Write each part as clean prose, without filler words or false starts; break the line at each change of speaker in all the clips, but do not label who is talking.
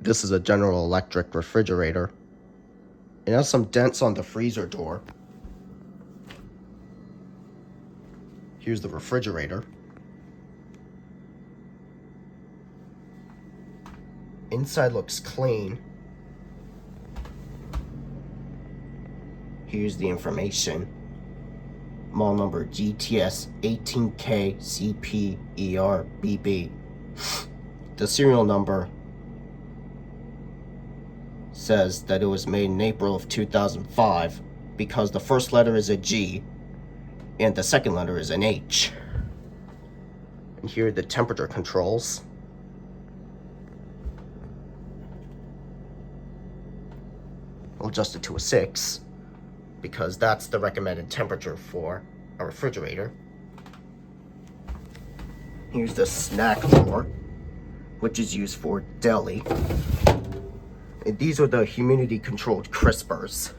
This is a General Electric refrigerator. It has some dents on the freezer door. Here's the refrigerator. Inside looks clean. Here's the information. Model number GTS18KCPERBB. The serial number says that it was made in April of 2005 because the first letter is a G and the second letter is an H. And here are the temperature controls. I'll adjust it to a 6 because that's the recommended temperature for a refrigerator. Here's the snack drawer, which is used for deli. And these are the humidity controlled crispers.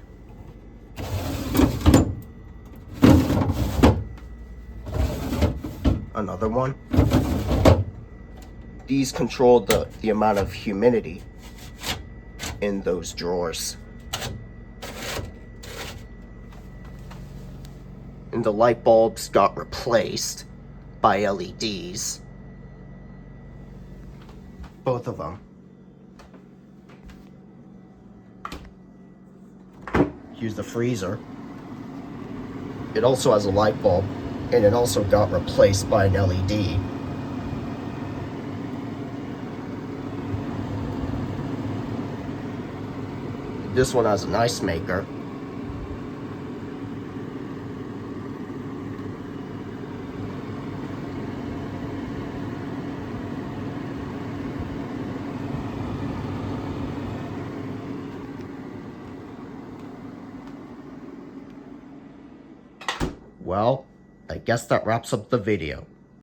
Another one. These control the amount of humidity in those drawers. And the light bulbs got replaced by LEDs. Both of them. Here's the freezer. It also has a light bulb, and it also got replaced by an LED. This one has an ice maker. Well, I guess that wraps up the video.